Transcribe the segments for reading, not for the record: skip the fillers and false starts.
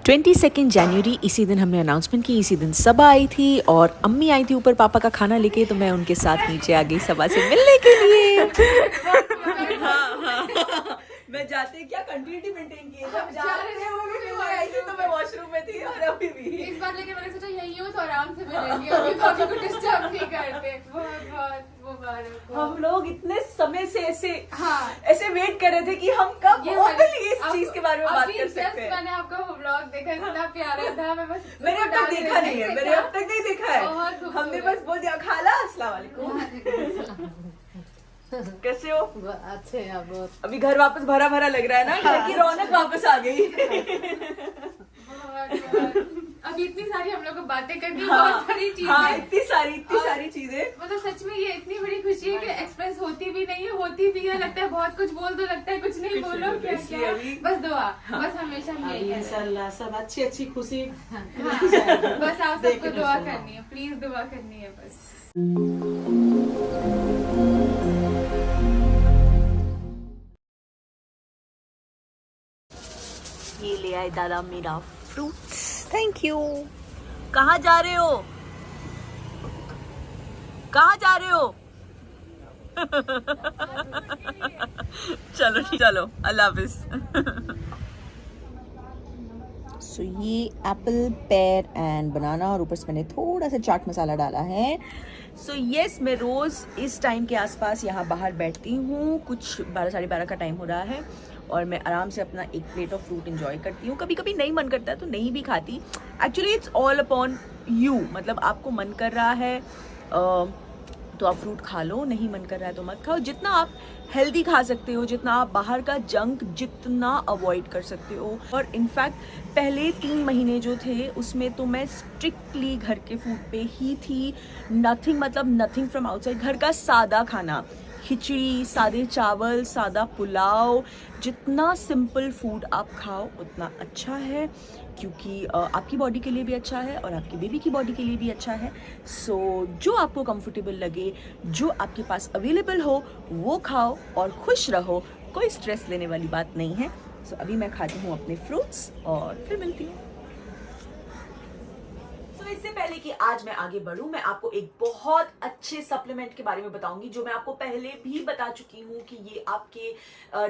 22 जनवरी इसी दिन हमने अनाउंसमेंट की, इसी दिन सबा आई थी और अम्मी आई थी ऊपर पापा का खाना लेके, तो मैं उनके साथ नीचे आ गई सबा से मिलने के लिए। हाँ, मैं जाते क्या कंटिन्यूटी मेंटेन की, जब जा रहे थे वो भी वो आई थी तो मैं वॉशरूम में थी और अभी भी। इस बार लेके मैंने सोचा यही हो तो आराम से मिलेंगे, अभी भाभी को डिस्टर्ब नहीं करते। बहुत बहुत मुबारक हो। हम लोग इतने समय से ऐसे हाँ ऐसे वेट कर रहे थे कि हम कब ये ओपनली इस अब- चीज के बारे में बात अभी कर just सकते हैं। मैंने आपका वो व्लॉग देखा, इतना प्यारा था। मैं बस मैंने अब तक देखा नहीं है, मैंने अब तक नहीं देखा बहुत है। खूबसूरत। हमने बस बोल दिया खाला अस्सलाम वालेकुम, कैसे हो? अच्छे हैं बहुत। अभी घर वापस भरा भरा लग रहा है ना, घर की रौनक वापस आ गई। बहुत। अभी इतनी सारी हम लोग को बातें करनी, हाँ, बहुत सारी हाँ, चीजें, इतनी और- सारी चीजें। मतलब सच में ये इतनी बड़ी खुशी है कि एक्सप्रेस होती भी नहीं है, होती भी है, लगता है बहुत कुछ बोल दो, लगता है कुछ नहीं कुछ बोलो, नहीं क्या बोलो, इसलिए क्या अभी- बस दुआ। हाँ। बस हमेशा हम यही अभी कहते हैं। इंशाल्लाह सब अच्छी अच्छी खुशी हाँ, बस आप सबको देखने दुआ सुनना। करनी है, प्लीज दुआ करनी है बस। ये ले आए दादा मेरा फ्रूट्स, थैंक यू। कहाँ जा रहे हो? कहाँ जा रहे हो? चलो चलो, अल्लाह हाफिज। सो ये एप्पल, पेयर एंड बनाना, और ऊपर से मैंने थोड़ा सा चाट मसाला डाला है। सो यस, मैं रोज़ इस टाइम के आसपास यहाँ बाहर बैठती हूँ, कुछ 12 साढ़े 12 का टाइम हो रहा है, और मैं आराम से अपना एक प्लेट ऑफ फ्रूट एंजॉय करती हूँ। कभी कभी नहीं मन करता है तो नहीं भी खाती। Actually it's all upon you, मतलब आपको मन कर रहा है तो आप फ्रूट खा लो, नहीं मन कर रहा है तो मत खाओ। जितना आप हेल्दी खा सकते हो, जितना आप बाहर का जंक जितना अवॉइड कर सकते हो। और इनफैक्ट पहले 3 महीने जो थे उसमें तो मैं स्ट्रिक्टली घर के फूड पे ही थी। नथिंग, मतलब नथिंग फ्रॉम आउटसाइड। घर का सादा खाना, खिचड़ी, सादे चावल, सादा पुलाव, जितना सिंपल फूड आप खाओ उतना अच्छा है, क्योंकि आपकी बॉडी के लिए भी अच्छा है और आपकी बेबी की बॉडी के लिए भी अच्छा है। सो जो आपको कंफर्टेबल लगे, जो आपके पास अवेलेबल हो वो खाओ और खुश रहो, कोई स्ट्रेस लेने वाली बात नहीं है। सो अभी मैं खाती हूँ अपने फ्रूट्स और फिर मिलती हूँ। इससे पहले कि आज मैं आगे बढ़ूं, मैं आपको एक बहुत अच्छे सप्लीमेंट के बारे में बताऊंगी जो मैं आपको पहले भी बता चुकी हूं कि ये आपके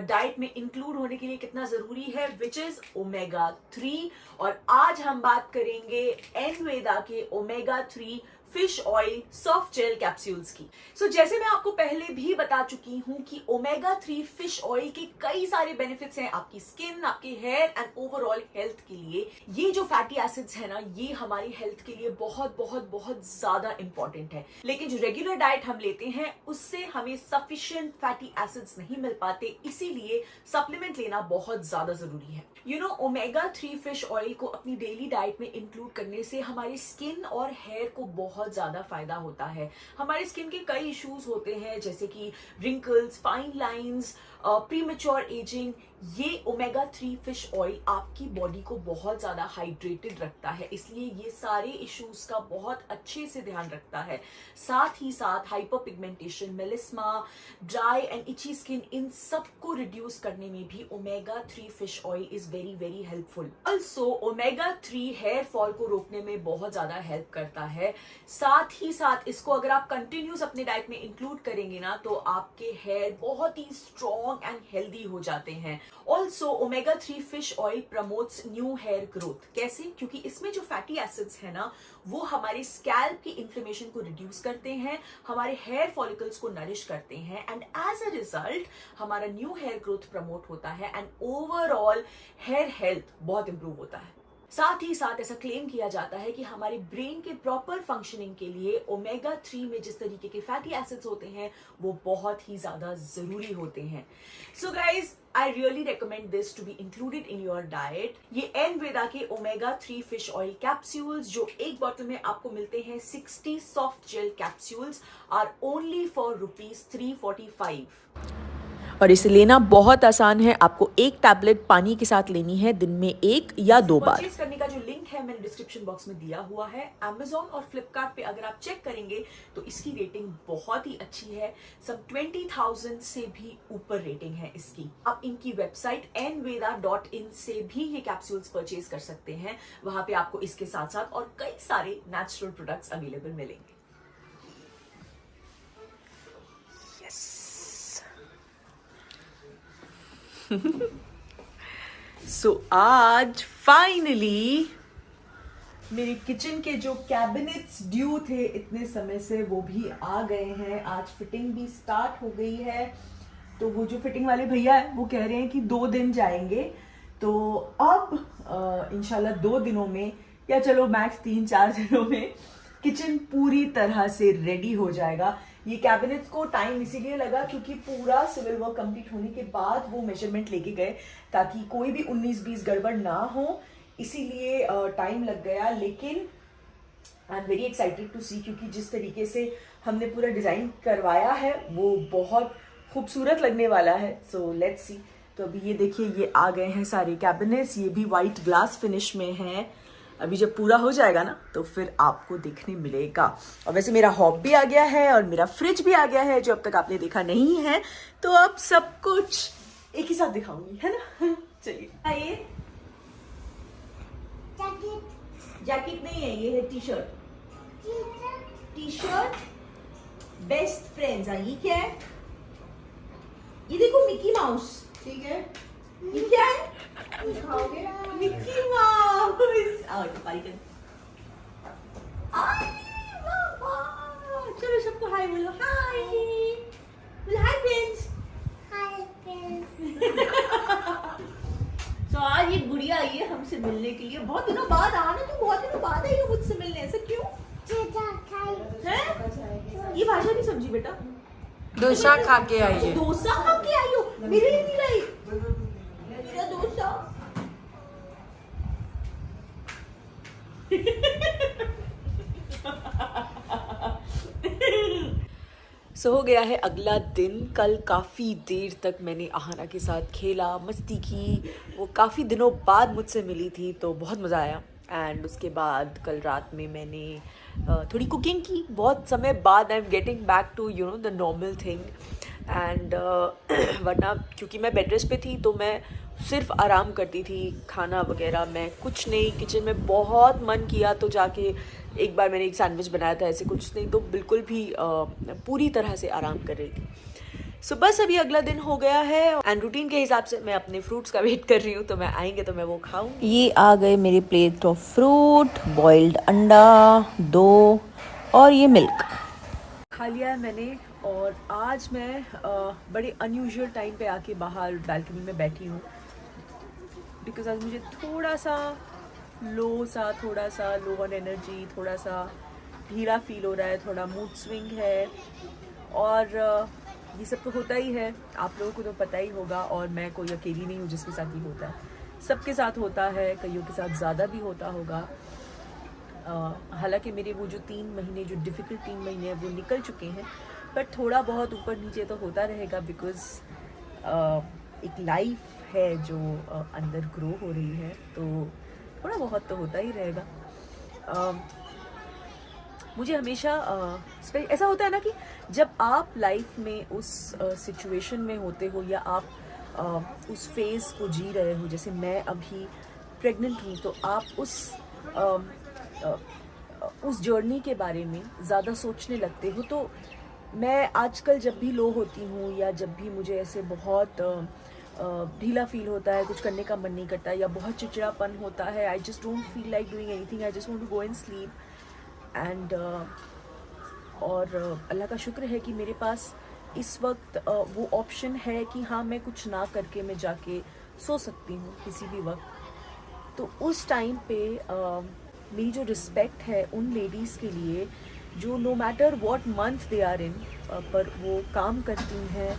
डाइट में इंक्लूड होने के लिए कितना जरूरी है, विच इज ओमेगा 3। और आज हम बात करेंगे एनवेदा के omega 3 fish oil soft gel capsules की। सो जैसे मैं आपको पहले भी बता चुकी हूं कि ओमेगा 3 फिश ऑयल के कई सारे बेनिफिट्स हैं आपकी स्किन, आपके हेयर एंड ओवरऑल हेल्थ के लिए। ये जो फैटी एसिड्स है ना, ये हमारी हेल्थ के लिए बहुत बहुत बहुत ज्यादा इंपॉर्टेंट है। लेकिन जो रेगुलर डाइट हम लेते हैं उससे हमें सफिशिएंट फैटी एसिड्स नहीं मिल पाते, इसीलिए सप्लीमेंट लेना बहुत ज्यादा जरूरी है। You know, omega 3 fish oil को अपनी डेली डाइट में इंक्लूड करने से हमारी स्किन और हेयर को बहुत ज्यादा फायदा होता है। हमारी स्किन के कई इश्यूज होते हैं जैसे कि wrinkles, fine lines, premature ageing. ये ओमेगा 3 फिश ऑयल आपकी बॉडी को बहुत ज्यादा हाइड्रेटेड रखता है, इसलिए ये सारे इश्यूज का बहुत अच्छे से ध्यान रखता है। साथ ही साथ hyper pigmentation, melasma, dry and itchy skin, इन सब को रिड्यूस करने में भी omega 3 fish oil is very very helpful. Also omega 3 hair fall को रोकने में बहुत ज्यादा हेल्प करता है। साथ ही साथ इसको अगर आप कंटिन्यूस अपने डाइट में इंक्लूड करेंगे ना, तो आपके हेयर बहुत ही स्ट्रॉन्ग एंड हेल्दी हो जाते हैं। Also omega 3 fish oil promotes new hair growth. कैसे? क्योंकि इसमें जो फैटी एसिड्स है ना, वो हमारे स्कैल्प की इन्फ्लेमेशन को रिड्यूस करते हैं, हमारे हेयर फॉलिकल्स को नरिश करते हैं, एंड एज अ रिजल्ट हमारा न्यू हेयर ग्रोथ प्रमोट होता है एंड ओवरऑल हेयर हेल्थ बहुत इंप्रूव होता है। साथ ही साथ ऐसा क्लेम किया जाता है कि हमारे ब्रेन के प्रॉपर फंक्शनिंग के लिए ओमेगा 3 में जिस तरीके के फैटी एसिड्स होते हैं वो बहुत ही ज्यादा जरूरी होते हैं। So guys, I really recommend this to be included in your diet. ये एनवेदा के ओमेगा 3 फिश ऑयल कैप्सूल्स जो एक बोतल में आपको मिलते हैं 60 soft gel capsules are only for ₹345। और इसे लेना बहुत आसान है। आपको एक टैबलेट पानी के साथ लेनी है, दिन में 1 या 2 बार। परचेज करने का जो लिंक है मैंने डिस्क्रिप्शन बॉक्स में दिया हुआ है। Amazon और Flipkart पे अगर आप चेक करेंगे तो इसकी रेटिंग बहुत ही अच्छी है, सब 20,000 से भी ऊपर रेटिंग है इसकी। आप इनकी वेबसाइट nveda.in से भी ये कैप्सूल्स परचेज कर सकते हैं, वहां पे आपको इसके साथ साथ और कई सारे नेचुरल प्रोडक्ट्स अवेलेबल मिलेंगे। सो आज फाइनली मेरे किचन के जो कैबिनेट्स ड्यू थे इतने समय से वो भी आ गए हैं। आज फिटिंग भी स्टार्ट हो गई है। तो वो जो फिटिंग वाले भैया है वो कह रहे हैं कि 2 दिन जाएंगे, तो अब इंशाल्लाह 2 दिनों में या चलो मैक्स 3-4 दिनों में किचन पूरी तरह से रेडी हो जाएगा। ये कैबिनेट्स को टाइम इसीलिए लगा क्योंकि पूरा सिविल वर्क कंप्लीट होने के बाद वो मेजरमेंट लेके गए ताकि कोई भी 19-20 गड़बड़ ना हो, इसीलिए टाइम लग गया। लेकिन I am very excited to see, क्योंकि जिस तरीके से हमने पूरा डिजाइन करवाया है वो बहुत खूबसूरत लगने वाला है। So let's see. तो अभी ये देखिए ये आ गए हैं सारे कैबिनेट्स, ये भी वाइट ग्लास फिनिश में हैं। अभी जब पूरा हो जाएगा ना तो फिर आपको देखने मिलेगा। और वैसे मेरा हॉब भी आ गया है और मेरा फ्रिज भी आ गया है जो अब तक आपने देखा नहीं है, तो अब सब कुछ एक ही साथ दिखाऊंगी, है ना। चलिए आइए। जैकेट नहीं है, ये है T shirt. T shirt best friends. ये क्या है? ये देखो मिकी माउस। ठीक है, ये क्या है? Mickey mouse. आओ पारी कर। चलो सबको हाय बोलो। हाय बोलो। Hi friends. Hi friends. तो आज ये गुड़िया आई है हमसे मिलने के लिए। बहुत दिनों बाद आना, तो बहुत दिनों बाद आई हो मुझसे मिलने, ऐसा क्यों? है? ये भाषा नहीं समझी बेटा। डोसा खा के आई है। डोसा खा के आई हो? मेरे लिए नहीं लाई मेरा डोसा। हो गया है अगला दिन। कल काफ़ी देर तक मैंने आहाना के साथ खेला, मस्ती की। वो काफ़ी दिनों बाद मुझसे मिली थी तो बहुत मज़ा आया। एंड उसके बाद कल रात में मैंने थोड़ी कुकिंग की। बहुत समय बाद I am getting back to the normal thing. And वरना क्योंकि मैं बेड रेस्ट पे थी तो मैं सिर्फ आराम करती थी, खाना वगैरह मैं कुछ नहीं। किचन में बहुत मन किया तो जाके एक बार मैंने एक सैंडविच बनाया था, ऐसे कुछ नहीं, तो बिल्कुल भी पूरी तरह से आराम कर रही थी। सो बस अभी अगला दिन हो गया है एंड रूटीन के हिसाब से मैं अपने फ्रूट्स का वेट कर रही हूँ, तो मैं आएंगे तो मैं वो खाऊंगी। ये आ गए मेरे प्लेट ऑफ फ्रूट, बॉइल्ड अंडा, 2 और ये मिल्क खा लिया है मैंने। और आज मैं बड़े अनयूजुअल टाइम पे आके बाहर बालकनी में बैठी हूँ, बिकॉज आज मुझे थोड़ा सा लो ऑन एनर्जी, थोड़ा सा ढीला फील हो रहा है, थोड़ा मूड स्विंग है। और ये सब तो होता ही है, आप लोगों को तो पता ही होगा। और मैं कोई अकेली नहीं हूँ जिसके साथ ये होता है, सबके साथ होता है, कईयों के साथ ज़्यादा भी होता होगा। हालांकि मेरे वो जो 3 महीने, जो डिफ़िकल्ट 3 महीने हैं वो निकल चुके हैं, बट थोड़ा बहुत ऊपर नीचे तो होता रहेगा, बिकॉज़ एक लाइफ है जो अंदर ग्रो हो रही है, तो थोड़ा बहुत तो होता ही रहेगा। मुझे हमेशा ऐसा होता है ना कि जब आप लाइफ में उस सिचुएशन में होते हो या आप उस फेज़ को जी रहे हो, जैसे मैं अभी प्रेग्नेंट हूँ, तो आप उस जर्नी के बारे में ज़्यादा सोचने लगते हो। तो मैं आजकल जब भी लो होती हूँ या जब भी मुझे ऐसे बहुत ढीला फील होता है, कुछ करने का मन नहीं करता या बहुत चिड़चिड़ापन होता है, I just don't feel like doing anything, I just want to go and sleep. And और अल्लाह का शुक्र है कि मेरे पास इस वक्त वो ऑप्शन है कि हाँ, मैं कुछ ना करके मैं जाके सो सकती हूँ किसी भी वक्त। तो उस टाइम पे मेरी जो रिस्पेक्ट है उन लेडीज़ के लिए जो no matter what month they are in, पर वो काम करती हैं,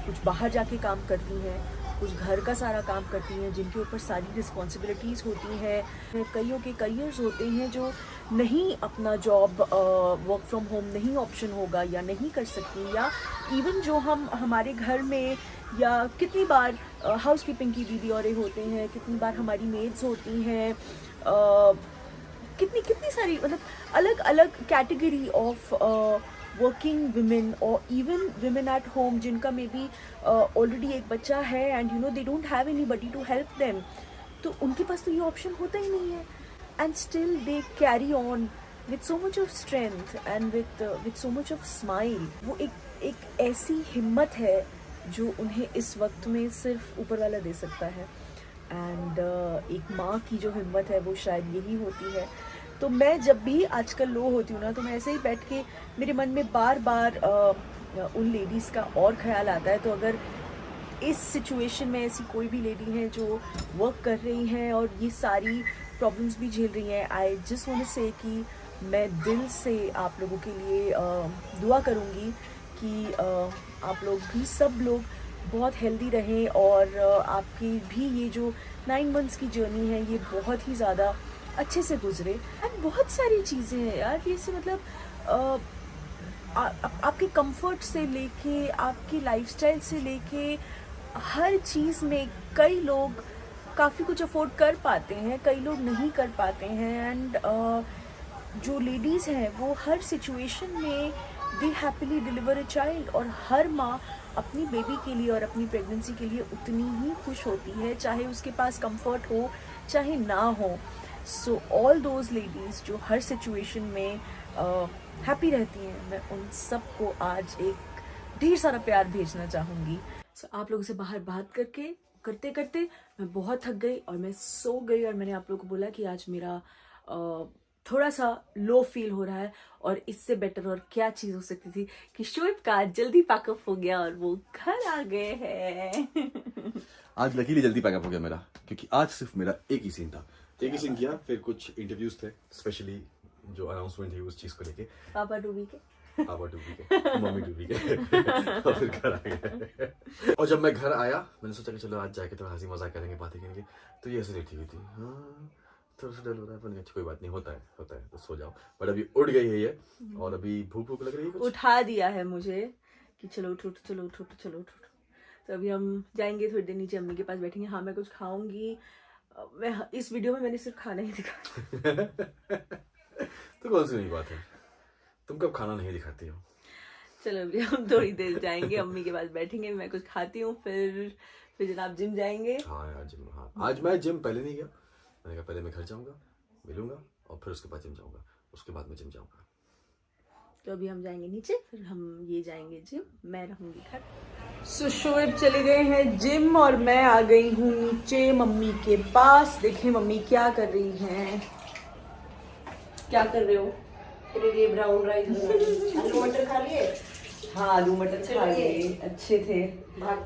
कुछ बाहर जाके काम करती हैं, कुछ घर का सारा काम करती हैं, जिनके ऊपर सारी रिस्पॉन्सिबिलिटीज़ होती हैं। कईयों के करियर्स होते हैं जो नहीं, अपना जॉब वर्क फ्रॉम होम नहीं ऑप्शन होगा या नहीं कर सकती, या इवन जो हमारे घर में या कितनी बार हाउस कीपिंग की दीदी और होते हैं, कितनी बार हमारी मेड्स होती हैं, कितनी सारी मतलब अलग अलग कैटेगरी ऑफ वर्किंग विमेन और इवन विमेन एट होम जिनका मे बी ऑलरेडी एक बच्चा है and you know they don't have anybody to help them, तो उनके पास तो ये ऑप्शन होता ही नहीं है and still they carry on with so much of strength and with so much of smile. वो एक ऐसी हिम्मत है जो उन्हें इस वक्त में सिर्फ ऊपर वाला दे सकता है एंड एक माँ की जो हिम्मत है वो शायद यही होती है. तो मैं जब भी आजकल लो होती हूँ ना तो मैं ऐसे ही बैठ के मेरे मन में बार बार उन लेडीज़ का और ख्याल आता है. तो अगर इस सिचुएशन में ऐसी कोई भी लेडी है जो वर्क कर रही हैं और ये सारी प्रॉब्लम्स भी झेल रही हैं, आई जस्ट वांट टू से कि मैं दिल से आप लोगों के लिए दुआ करूँगी कि आप लोग भी सब लोग बहुत हेल्दी रहें और आपकी भी ये जो 9 मंथ्स की जर्नी है ये बहुत ही ज़्यादा अच्छे से गुजरे. एंड बहुत सारी चीज़ें हैं यार ये से मतलब आपके कंफर्ट से लेके आपकी लाइफस्टाइल से लेके हर चीज़ में कई लोग काफ़ी कुछ अफोर्ड कर पाते हैं, कई लोग नहीं कर पाते हैं एंड जो लेडीज़ हैं वो हर सिचुएशन में दे हैप्पीली डिलीवर अ चाइल्ड और हर माँ अपनी बेबी के लिए और अपनी प्रेगनेंसी के लिए उतनी ही खुश होती है चाहे उसके पास कंफर्ट हो चाहे ना हो. सो ऑल दोज लेडीज़ जो हर सिचुएशन में हैप्पी रहती हैं, मैं उन सब को आज एक ढेर सारा प्यार भेजना चाहूँगी. सो आप लोगों से बाहर बात करते करते मैं बहुत थक गई और मैं सो गई और मैंने आप लोगों को बोला कि आज मेरा थोड़ा सा लो फील हो रहा है और इससे बेटर और क्या चीज़ हो सकती थी कि शोएब का जल्दी पैकअप हो गया और वो घर आ गए हैं. आज लकीली जल्दी पैकअप हो गया मेरा, क्योंकि आज सिर्फ मेरा एक ही सीन था. एक ही सीन किया, फिर कुछ इंटरव्यूज थे, स्पेशली जो अनाउंसमेंट थी उस चीज़ को लेके, पापा डूबी के मम्मी डूबी के और फिर घर आ गए. और जब मैं घर आया मैंने सोचा कि चलो आज जाके थोड़ा हंसी मजाक करेंगे, बातें करेंगे, तो ये ऐसे लेटी हुई थी. हाँ थोड़ा सा डर हो रहा है, पर कोई बात नहीं, होता है तो सो जाओ. बट अभी उठ गई है ये और अभी भूख लग रही है कुछ. उठा दिया है मुझे कि चलो उठो. तो अभी हम जाएंगे थोड़ी देर नीचे, अम्मी के पास बैठेंगे. हाँ मैं कुछ खाऊंगी. मैं इस वीडियो में मैंने सिर्फ खाना ही दिखाया. तो कौन सी नई बात है, तुम कब खाना नहीं दिखाती हो. चलो अभी हम थोड़ी देर जाएंगे, अम्मी के पास बैठेंगे, मैं कुछ खाती हूँ, फिर जनाब जिम जाएंगे. हाँ यार जिम, हाँ आज मैं जिम पहले नहीं गया. मैंने कहा पहले मैं घर जाऊंगा, मिलूंगा और फिर उसके बाद जिम जाऊंगा, उसके बाद मैं जिम जाऊंगा. तो अभी हम जाएंगे नीचे, फिर हम ये जाएंगे जिम, मैं रहूंगी घर. सो शोएब चले गए हैं जिम और मैं आ गई हूँ नीचे मम्मी के पास. देखें मम्मी क्या कर रही हैं. क्या कर रहे हो. तेरे लिए ब्राउन राइस आलू मटर खा लिए. हाँ आलू मटर खा लिए, अच्छे थे.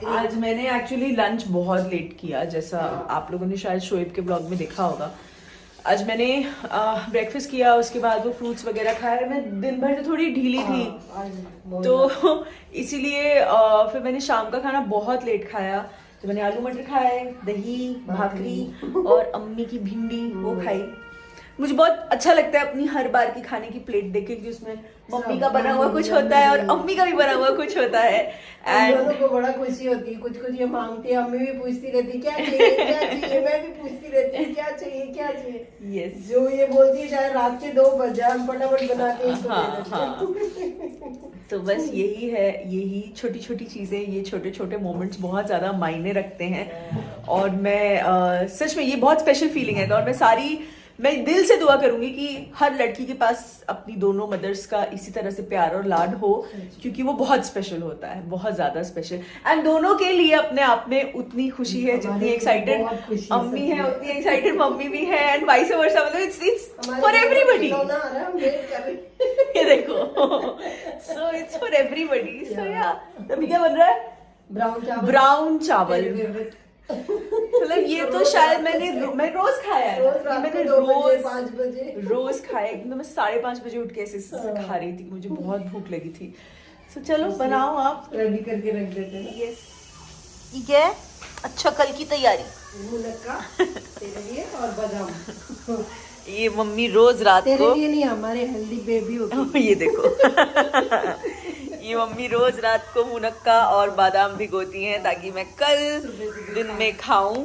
आज मैंने एक्चुअली लंच बहुत लेट किया, जैसा आप लोगों ने शायद शोएब के ब्लॉग में देखा होगा. आज मैंने ब्रेकफास्ट किया, उसके बाद वो फ्रूट्स वगैरह खाए. मैं दिन भर तो थोड़ी ढीली थी तो इसीलिए फिर मैंने शाम का खाना बहुत लेट खाया. तो मैंने आलू मटर खाए, दही भाकरी और अम्मी की भिंडी वो खाई. मुझे बहुत अच्छा लगता है अपनी हर बार की खाने की प्लेट देख के, क्योंकि उसमें मम्मी का बना हुआ कुछ होता है और अम्मी का भी बना हुआ कुछ होता है. एंड दोनों को बड़ा खुशी होती है. कुछ ये मांगती है, अम्मी भी पूछती रहती क्या चाहिए, मैं भी पूछती रहती हूँ क्या चाहिए. यस जो ये बोलती है चाहे रात के 2 बज जाए हम फटाफट बनाते हैं. हाँ. तो बस यही है, यही छोटी छोटी चीजें, ये छोटे छोटे मोमेंट्स बहुत ज्यादा मायने रखते हैं. और मैं सच में ये बहुत स्पेशल फीलिंग है. और मैं दिल से दुआ करूंगी कि हर लड़की के पास अपनी दोनों मदर्स का इसी तरह से प्यार और लाड हो, क्योंकि वो बहुत स्पेशल होता है, बहुत ज्यादा स्पेशल. एंड दोनों के लिए अपने आप में उतनी खुशी है जितनी एक्साइटेड अम्मी है उतनी एक्साइटेड मम्मी भी है, एंड वाइस वर्सा. मतलब इट्स फॉर एवरीबॉडी. ये देखो. So it's for everybody. So या अभी क्या बन रहा है. ब्राउन चावल. मतलब ये तो शायद मैं रोज खाया है. मैंने रोज खाया. एकदम मैं 5:30 बजे उठ के ऐसे खा रही थी, मुझे बहुत भूख लगी थी. तो चलो बनाओ, आप रेडी करके रख देते हैं. यस ठीक है. अच्छा कल की तैयारी मुनक्का तेरे लिए और बादाम. ये मम्मी रोज रात तेरे को लिए नहीं, हमारे हेल्दी बेबी होगी. ये देखो ये मम्मी रोज रात को मुनक्का और बादाम भिगोती हैं ताकि मैं कल दिन में खाऊं।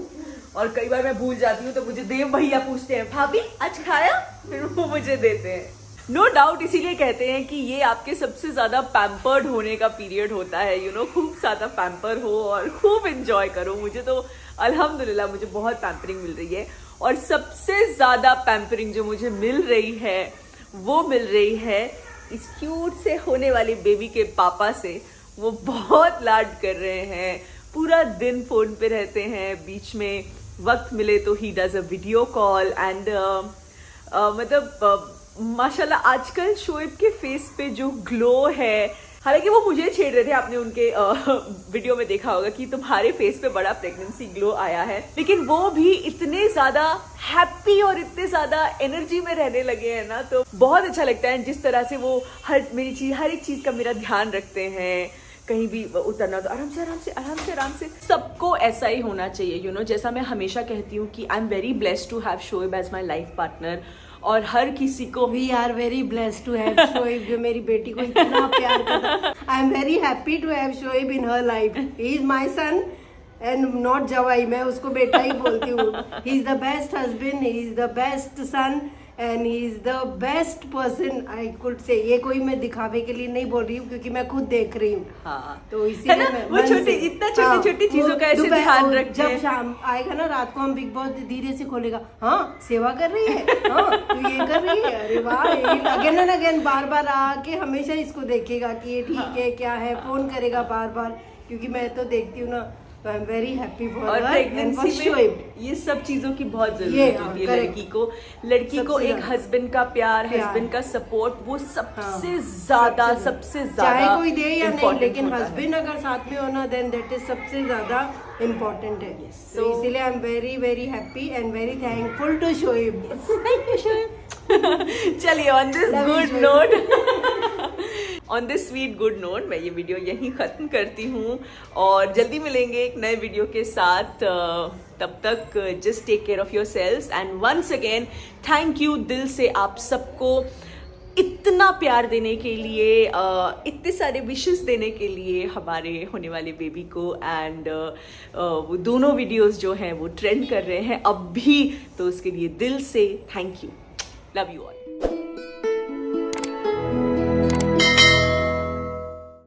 और कई बार मैं भूल जाती हूँ तो मुझे देव भैया पूछते हैं भाभी आज खाया, फिर वो मुझे देते हैं। नो डाउट इसीलिए कहते हैं कि ये आपके सबसे ज्यादा पैम्पर्ड होने का पीरियड होता है। यू नो, खूब ज्यादा पैम्पर हो और खूब एंजॉय करो। मुझे तो अल्हम्दुलिल्लाह मुझे बहुत पैम्परिंग मिल रही है, और सबसे ज्यादा पैम्परिंग जो मुझे मिल रही है वो मिल रही है इस क्यूट से होने वाली बेबी के पापा से। वो बहुत लाड कर रहे हैं, पूरा दिन फोन पे रहते हैं, बीच में वक्त मिले तो he does a video call and मतलब माशाल्लाह आजकल शोएब के फेस पे जो ग्लो है, हालांकि वो मुझे छेड़ रहे थे, आपने उनके वीडियो में देखा होगा कि तुम्हारे फेस पे बड़ा प्रेगनेंसी ग्लो आया है, लेकिन वो भी इतने ज्यादा हैप्पी और इतने ज्यादा एनर्जी में रहने लगे हैं ना, तो बहुत अच्छा लगता है जिस तरह से वो हर एक चीज का मेरा ध्यान रखते हैं। कहीं भी उतरना तो आराम से सबको ऐसा ही होना चाहिए। यू नो, जैसा मैं हमेशा कहती हूँ कि I am very blessed to have Shoaib as my life partner, और हर किसी को we are very blessed to have Shoaib जो मेरी बेटी को इतना प्यार करता। I am very happy to have Shoaib in her life. He is my son and not जवाई, मैं उसको बेटा ही बोलती हूँ। He is the best husband, he is the best son and he is the best person I could say. ये कोई मैं दिखावे के लिए नहीं बोल रही हूँ क्योंकि मैं खुद देख रही हूँ। हाँ, तो इसीलिए मैं वो छोटी चीजों का ऐसे ध्यान रखते जब हैं। शाम आएगा ना रात को, हम बिग बॉस धीरे से खोलेगा, हाँ सेवा कर रही है, हाँ तो ये कर रही है, अरे वाह। अगेन एंड अगेन बार बार आके हमेशा इसको देखेगा कि ये ठीक है क्या है, फोन करेगा बार बार, क्योंकि मैं तो देखती हूँ ना। तो आई एम वेरी हैप्पी फॉर और हर एंड फॉर प्रेगनेंसी में शोएब। ये सब चीजों की बहुत ये, जरूरत हाँ, होती है। correct। लड़की को सबसे एक ज्यादा। हस्बैंड का प्यार, हस्बैंड का सपोर्ट, वो सबसे ज्यादा चाहे कोई दे या नहीं, important लेकिन होता है। हस्बैंड अगर साथ में होना देन दैट इज सबसे ज्यादा इम्पोर्टेंट है। तो So- इसीलिए I am very very happy and very thankful to Shoaib. चलिए on this Love you, good Shweta। Note on this sweet good note मैं ये वीडियो यहीं खत्म करती हूँ, और जल्दी मिलेंगे एक नए वीडियो के साथ। तब तक just take care of your self and once again thank you दिल से आप सबको इतना प्यार देने के लिए, इतने सारे विशेस देने के लिए हमारे होने वाले बेबी को। एंड वो दोनों वीडियोस जो हैं वो ट्रेंड कर रहे हैं अब भी, तो उसके लिए दिल से thank you. Love you all.